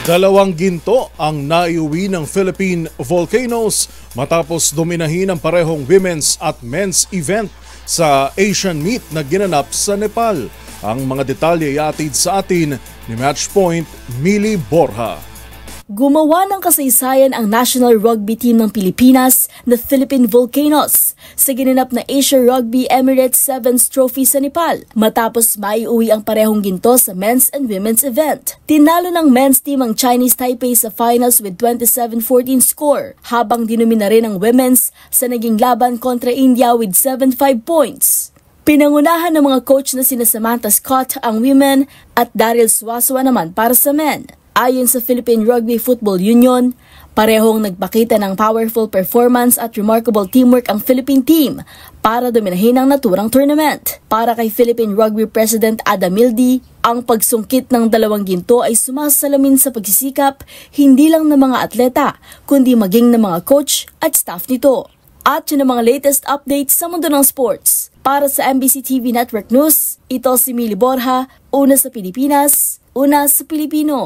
Dalawang ginto ang naiuwi ng Philippine Volcanoes matapos dominahin ang parehong women's at men's event sa Asian Meet na ginanap sa Nepal. Ang mga detalye iatid sa atin ni Matchpoint Mili Borja. Gumawa ng kasaysayan ang National Rugby Team ng Pilipinas na Philippine Volcanoes sa ginanap na Asia Rugby Emirates Sevens Trophy sa Nepal matapos maiuwi ang parehong ginto sa men's and women's event. Tinalo ng men's team ang Chinese Taipei sa finals with 27-14 score habang dinumina rin ang women's sa naging laban kontra India with 7-5 points. Pinangunahan ng mga coach na sina Samantha Scott ang women at Daryl Suasua naman para sa men. Ayon sa Philippine Rugby Football Union, parehong nagpakita ng powerful performance at remarkable teamwork ang Philippine team para dominahin ang naturang tournament. Para kay Philippine Rugby President Adam Mildy, ang pagsungkit ng dalawang ginto ay sumasalamin sa pagsisikap hindi lang ng mga atleta kundi maging ng mga coach at staff nito. At yun ang mga latest updates sa mundo ng sports. Para sa MBC TV Network News, ito si Mili Borja, una sa Pilipinas, una sa Pilipino.